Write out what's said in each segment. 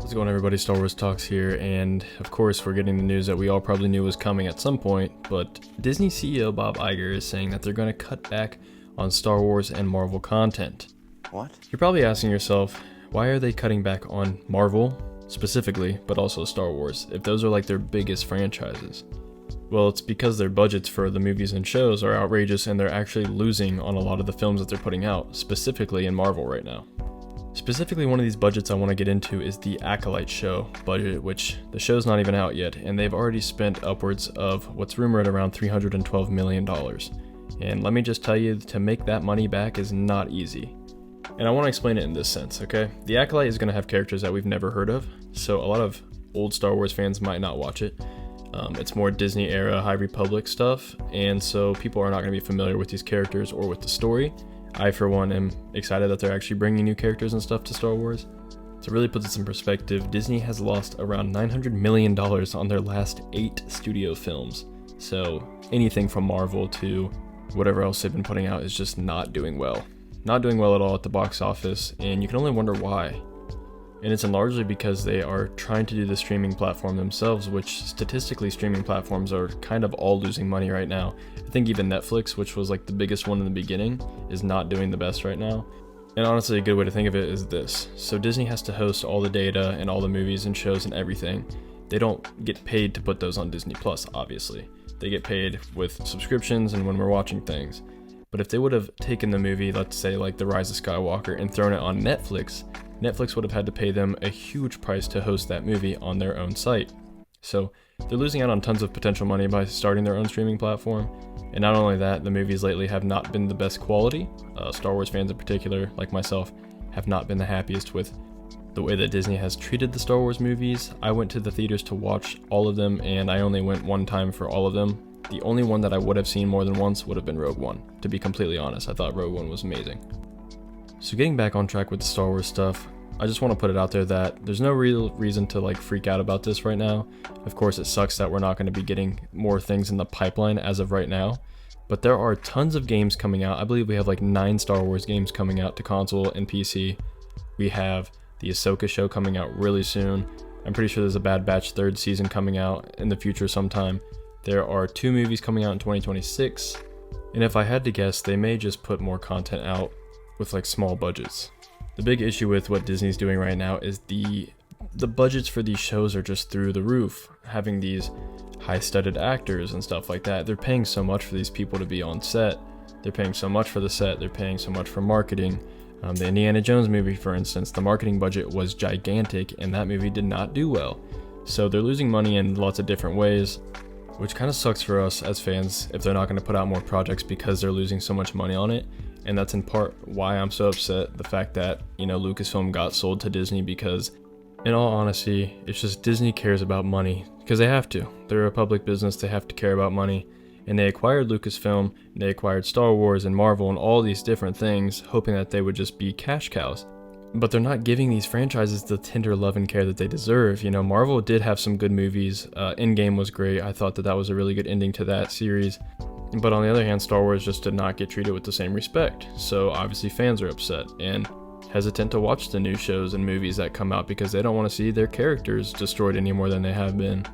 How's it going, everybody? Star Wars Talks here, and of course we're getting the news that we all probably knew was coming at some point, but Disney CEO Bob Iger is saying that they're going to cut back on Star Wars and Marvel content. What? You're probably asking yourself, why are they cutting back on Marvel, specifically, but also Star Wars, if those are like their biggest franchises? Well, it's because their budgets for the movies and shows are outrageous, and they're actually losing on a lot of the films that they're putting out, specifically in Marvel right now. Specifically, one of these budgets I want to get into is the Acolyte show budget, which the show's not even out yet, and they've already spent upwards of what's rumored around $312 million. And let me just tell you, to make that money back is not easy. And I want to explain it in this sense, okay? The Acolyte is going to have characters that we've never heard of, so a lot of old Star Wars fans might not watch it. It's more Disney era, High Republic stuff, and so people are not going to be familiar with these characters or with the story. I, for one, am excited that they're actually bringing new characters and stuff to Star Wars. To really put this in perspective, Disney has lost around $900 million on their last 8 studio films. So anything from Marvel to whatever else they've been putting out is just not doing well. Not doing well at all at the box office, and you can only wonder why. And it's largely because they are trying to do the streaming platform themselves, which statistically streaming platforms are kind of all losing money right now. I think even Netflix, which was like the biggest one in the beginning, is not doing the best right now. And honestly, a good way to think of it is this. So Disney has to host all the data and all the movies and shows and everything. They don't get paid to put those on Disney Plus, obviously. They get paid with subscriptions and when we're watching things. But if they would have taken the movie, let's say like The Rise of Skywalker, and thrown it on Netflix would have had to pay them a huge price to host that movie on their own site. So they're losing out on tons of potential money by starting their own streaming platform. And not only that, the movies lately have not been the best quality. Star Wars fans in particular, like myself, have not been the happiest with the way that Disney has treated the Star Wars movies. I went to the theaters to watch all of them, and I only went one time for all of them. The only one that I would have seen more than once would have been Rogue One. To be completely honest, I thought Rogue One was amazing. So getting back on track with the Star Wars stuff, I just want to put it out there that there's no real reason to like freak out about this right now. Of course, it sucks that we're not going to be getting more things in the pipeline as of right now, but there are tons of games coming out. I believe we have like 9 Star Wars games coming out to console and PC. We have the Ahsoka show coming out really soon. I'm pretty sure there's a Bad Batch 3rd season coming out in the future sometime. There are 2 movies coming out in 2026, and if I had to guess, they may just put more content out with like small budgets. The big issue with what Disney's doing right now is the budgets for these shows are just through the roof. Having these high-studded actors and stuff like that, they're paying so much for these people to be on set. They're paying so much for the set, they're paying so much for marketing. The Indiana Jones movie, for instance, the marketing budget was gigantic, and that movie did not do well. So they're losing money in lots of different ways, which kind of sucks for us as fans if they're not going to put out more projects because they're losing so much money on it. And that's in part why I'm so upset, the fact that, Lucasfilm got sold to Disney, because in all honesty, it's just Disney cares about money because they have to. They're a public business, they have to care about money. And they acquired Lucasfilm, and they acquired Star Wars and Marvel and all these different things, hoping that they would just be cash cows. But they're not giving these franchises the tender love and care that they deserve. Marvel did have some good movies. Endgame was great. I thought that was a really good ending to that series. But on the other hand, Star Wars just did not get treated with the same respect. So obviously fans are upset and hesitant to watch the new shows and movies that come out because they don't want to see their characters destroyed any more than they have been.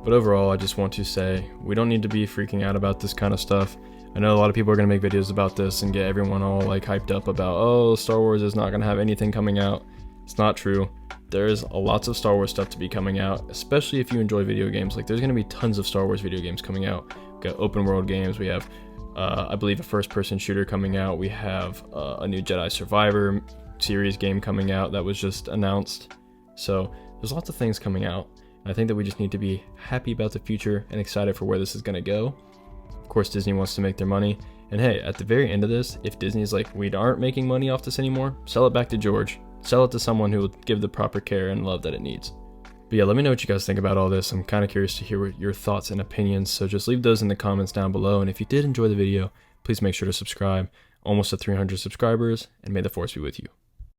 But overall, I just want to say, we don't need to be freaking out about this kind of stuff. I know a lot of people are going to make videos about this and get everyone all like hyped up about, oh, Star Wars is not going to have anything coming out. It's not true. There's lots of Star Wars stuff to be coming out, especially if you enjoy video games. Like, there's going to be tons of Star Wars video games coming out. We've got open world games. We have, I believe, a first-person shooter coming out. We have a new Jedi Survivor series game coming out that was just announced. So there's lots of things coming out. And I think that we just need to be happy about the future and excited for where this is going to go. Of course, Disney wants to make their money. And hey, at the very end of this, if Disney's like, we aren't making money off this anymore, sell it back to George. Sell it to someone who will give the proper care and love that it needs. But yeah, let me know what you guys think about all this. I'm kind of curious to hear your thoughts and opinions, so just leave those in the comments down below. And if you did enjoy the video, please make sure to subscribe. Almost at 300 subscribers, and may the force be with you.